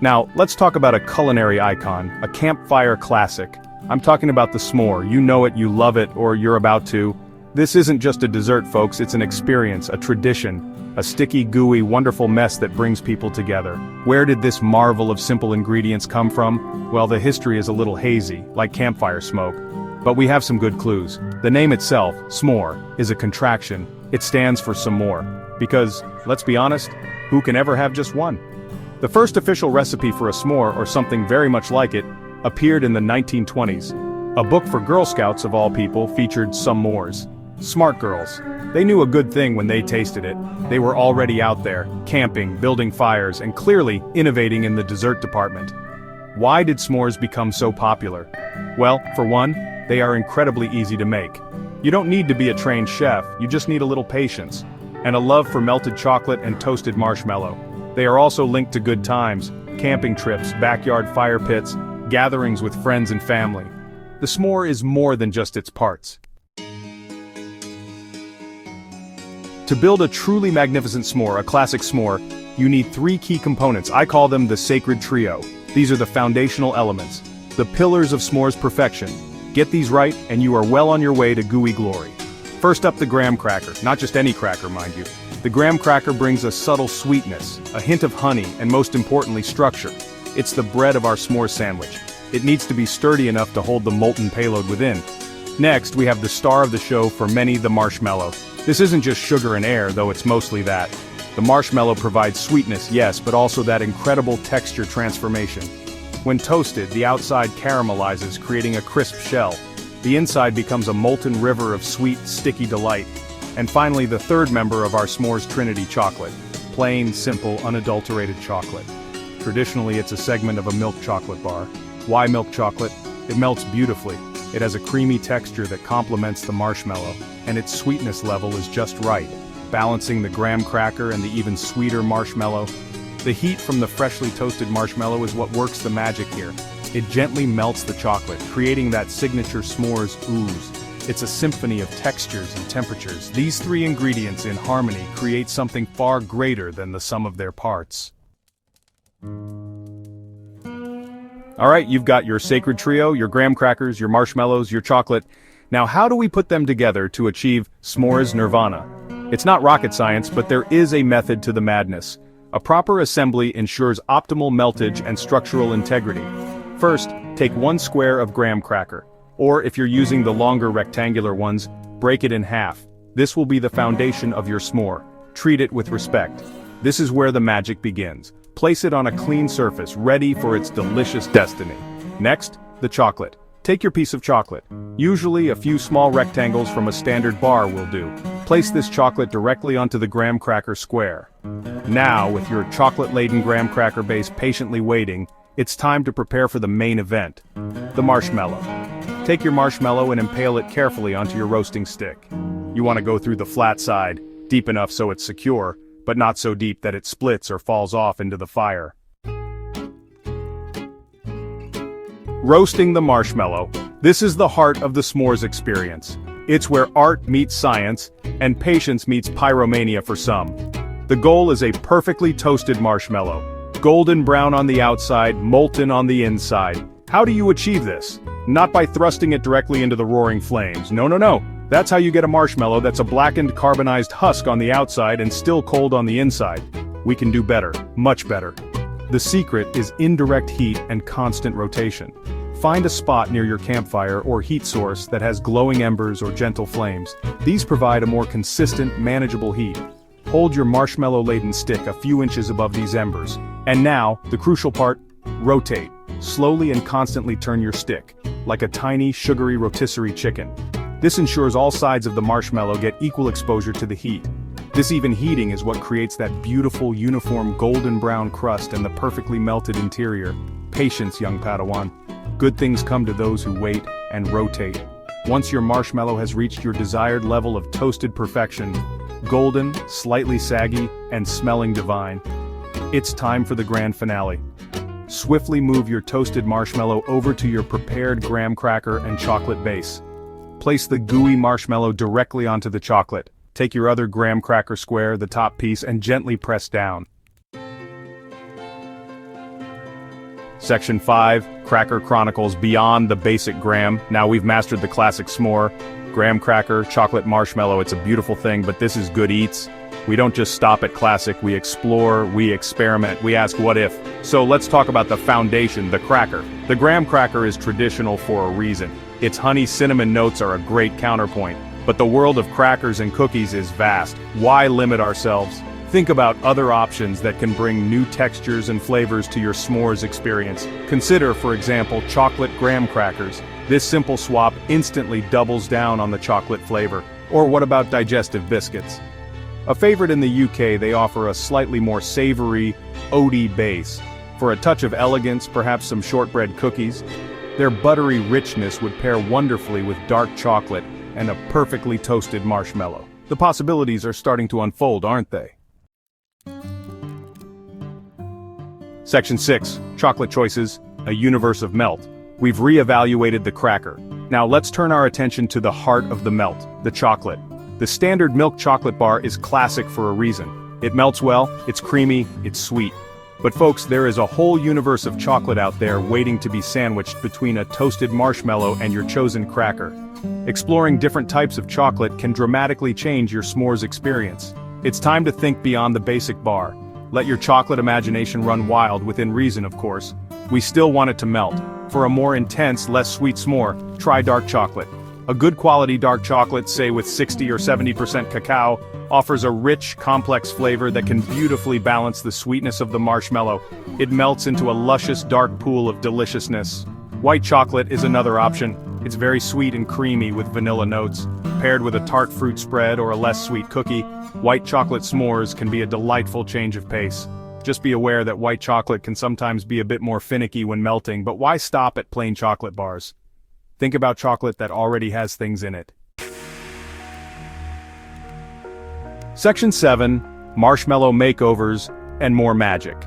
Now, let's talk about a culinary icon, a campfire classic. I'm talking about the s'more. You know it, you love it, or you're about to. This isn't just a dessert, folks, it's an experience, a tradition, a sticky, gooey, wonderful mess that brings people together. Where did this marvel of simple ingredients come from? Well, the history is a little hazy, like campfire smoke. But we have some good clues. The name itself, s'more, is a contraction. It stands for some more. Because, let's be honest, who can ever have just one? The first official recipe for a s'more, or something very much like it, appeared in the 1920s. A book for Girl Scouts of all people featured some s'mores. Smart girls. They knew a good thing when they tasted it. They were already out there, camping, building fires, and clearly innovating in the dessert department. Why did s'mores become so popular? Well, for one, they are incredibly easy to make. You don't need to be a trained chef, you just need a little patience. And a love for melted chocolate and toasted marshmallow. They are also linked to good times, camping trips, backyard fire pits, gatherings with friends and family. The s'more is more than just its parts. To build a truly magnificent s'more, a classic s'more, you need three key components. I call them the sacred trio. These are the foundational elements, the pillars of s'more's perfection. Get these right, and you are well on your way to gooey glory. First up, the graham cracker, not just any cracker, mind you. The graham cracker brings a subtle sweetness, a hint of honey, and most importantly, structure. It's the bread of our s'more sandwich. It needs to be sturdy enough to hold the molten payload within. Next, we have the star of the show for many, the marshmallow. This isn't just sugar and air, though it's mostly that. The marshmallow provides sweetness, yes, but also that incredible texture transformation. When toasted, the outside caramelizes, creating a crisp shell. The inside becomes a molten river of sweet, sticky delight. And finally, the third member of our s'more's trinity, chocolate. Plain, simple, unadulterated chocolate. Traditionally, it's a segment of a milk chocolate bar. Why milk chocolate? It melts beautifully. It has a creamy texture that complements the marshmallow, and its sweetness level is just right, balancing the graham cracker and the even sweeter marshmallow. The heat from the freshly toasted marshmallow is what works the magic here. It gently melts the chocolate, creating that signature s'more's ooze. It's a symphony of textures and temperatures. These three ingredients in harmony create something far greater than the sum of their parts. Alright, you've got your sacred trio, your graham crackers, your marshmallows, your chocolate. Now how do we put them together to achieve s'more's nirvana? It's not rocket science, but there is a method to the madness. A proper assembly ensures optimal meltage and structural integrity. First, take 1 square of graham cracker. Or if you're using the longer rectangular ones, break it in half. This will be the foundation of your s'more. Treat it with respect. This is where the magic begins. Place it on a clean surface, ready for its delicious destiny. Next, the chocolate. Take your piece of chocolate. Usually a few small rectangles from a standard bar will do. Place this chocolate directly onto the graham cracker square. Now, with your chocolate-laden graham cracker base patiently waiting, it's time to prepare for the main event, the marshmallow. Take your marshmallow and impale it carefully onto your roasting stick. You want to go through the flat side, deep enough so it's secure, but not so deep that it splits or falls off into the fire. Roasting the marshmallow. This is the heart of the s'more's experience. It's where art meets science, and patience meets pyromania for some. The goal is a perfectly toasted marshmallow. Golden brown on the outside, molten on the inside. How do you achieve this? Not by thrusting it directly into the roaring flames. No. That's how you get a marshmallow that's a blackened carbonized husk on the outside and still cold on the inside. We can do better, much better. The secret is indirect heat and constant rotation. Find a spot near your campfire or heat source that has glowing embers or gentle flames. These provide a more consistent, manageable heat. Hold your marshmallow-laden stick a few inches above these embers. And now, the crucial part, rotate. Slowly and constantly turn your stick, like a tiny, sugary rotisserie chicken. This ensures all sides of the marshmallow get equal exposure to the heat. This even heating is what creates that beautiful, uniform golden brown crust and the perfectly melted interior. Patience, young Padawan. Good things come to those who wait and rotate. Once your marshmallow has reached your desired level of toasted perfection, golden, slightly saggy, and smelling divine, it's time for the grand finale. Swiftly move your toasted marshmallow over to your prepared graham cracker and chocolate base. Place the gooey marshmallow directly onto the chocolate. Take your other graham cracker square, the top piece, and gently press down. Section 5, Cracker Chronicles Beyond the Basic Graham. Now we've mastered the classic s'more. Graham cracker, chocolate marshmallow, it's a beautiful thing, but this is good eats. We don't just stop at classic, we explore, we experiment, we ask what if. So let's talk about the foundation, the cracker. The graham cracker is traditional for a reason. Its honey cinnamon notes are a great counterpoint. But the world of crackers and cookies is vast. Why limit ourselves? Think about other options that can bring new textures and flavors to your s'mores experience. Consider, for example, chocolate graham crackers. This simple swap instantly doubles down on the chocolate flavor. Or what about digestive biscuits? A favorite in the UK, they offer a slightly more savory, oaty base. For a touch of elegance, perhaps some shortbread cookies. Their buttery richness would pair wonderfully with dark chocolate and a perfectly toasted marshmallow. The possibilities are starting to unfold, aren't they? Section 6, Chocolate Choices, a universe of melt. We've re-evaluated the cracker. Now let's turn our attention to the heart of the melt, the chocolate. The standard milk chocolate bar is classic for a reason. It melts well, it's creamy, it's sweet. But folks, there is a whole universe of chocolate out there waiting to be sandwiched between a toasted marshmallow and your chosen cracker. Exploring different types of chocolate can dramatically change your s'mores experience. It's time to think beyond the basic bar. Let your chocolate imagination run wild, within reason of course. We still want it to melt. For a more intense, less sweet s'more, try dark chocolate. A good quality dark chocolate, say with 60 or 70% cacao, offers a rich, complex flavor that can beautifully balance the sweetness of the marshmallow. It melts into a luscious dark pool of deliciousness. White chocolate is another option. It's very sweet and creamy with vanilla notes. Paired with a tart fruit spread or a less sweet cookie, white chocolate s'mores can be a delightful change of pace. Just be aware that white chocolate can sometimes be a bit more finicky when melting, but why stop at plain chocolate bars? Think about chocolate that already has things in it. Section 7, Marshmallow Makeovers and More Magic.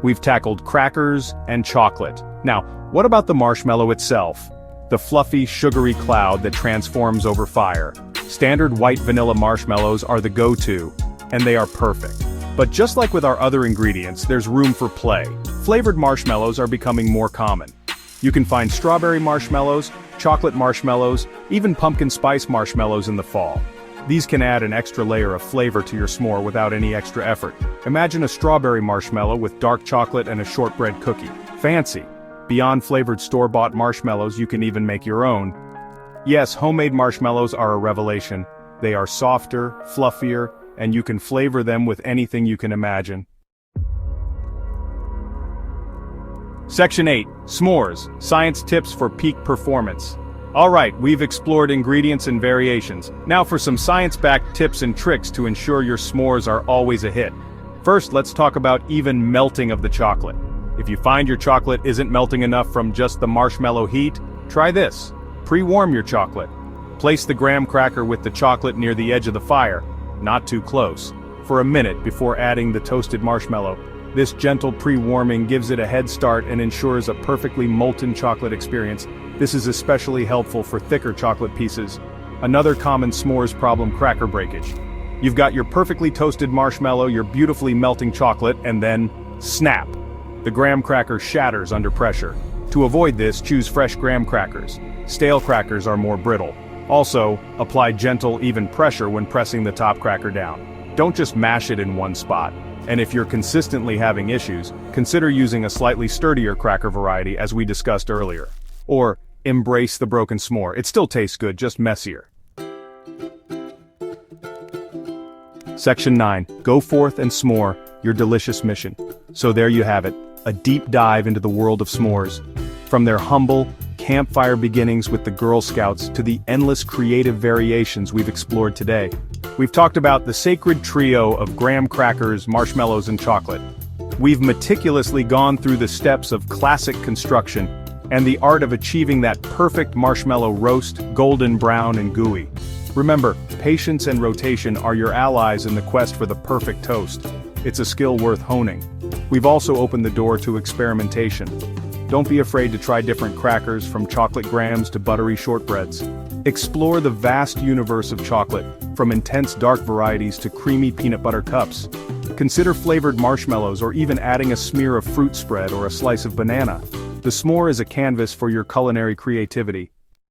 We've tackled crackers and chocolate. Now, what about the marshmallow itself? The fluffy, sugary cloud that transforms over fire. Standard white vanilla marshmallows are the go-to, and they are perfect. But just like with our other ingredients, there's room for play. Flavored marshmallows are becoming more common. You can find strawberry marshmallows, chocolate marshmallows, even pumpkin spice marshmallows in the fall. These can add an extra layer of flavor to your s'more without any extra effort. Imagine a strawberry marshmallow with dark chocolate and a shortbread cookie. Fancy! Beyond flavored store-bought marshmallows, you can even make your own. Yes, homemade marshmallows are a revelation. They are softer, fluffier, and you can flavor them with anything you can imagine. Section 8, S'mores, Science Tips for Peak Performance. Alright, we've explored ingredients and variations. Now for some science-backed tips and tricks to ensure your s'mores are always a hit. First, let's talk about even melting of the chocolate. If you find your chocolate isn't melting enough from just the marshmallow heat, try this. Pre-warm your chocolate. Place the graham cracker with the chocolate near the edge of the fire, not too close, for a minute before adding the toasted marshmallow. This gentle pre-warming gives it a head start and ensures a perfectly molten chocolate experience. This is especially helpful for thicker chocolate pieces. Another common s'mores problem: cracker breakage. You've got your perfectly toasted marshmallow, your beautifully melting chocolate, and then, snap! The graham cracker shatters under pressure. To avoid this, choose fresh graham crackers. Stale crackers are more brittle. Also, apply gentle, even pressure when pressing the top cracker down. Don't just mash it in one spot. And if you're consistently having issues, consider using a slightly sturdier cracker variety as we discussed earlier. Or, embrace the broken s'more. It still tastes good, just messier. Section 9, Go forth and s'more your delicious mission. So there you have it, a deep dive into the world of s'mores. From their humble, campfire beginnings with the Girl Scouts to the endless creative variations we've explored today. We've talked about the sacred trio of graham crackers, marshmallows, and chocolate. We've meticulously gone through the steps of classic construction and the art of achieving that perfect marshmallow roast, golden brown and gooey. Remember, patience and rotation are your allies in the quest for the perfect toast. It's a skill worth honing. We've also opened the door to experimentation. Don't be afraid to try different crackers, from chocolate grahams to buttery shortbreads. Explore the vast universe of chocolate, from intense dark varieties to creamy peanut butter cups. Consider flavored marshmallows or even adding a smear of fruit spread or a slice of banana. The s'more is a canvas for your culinary creativity.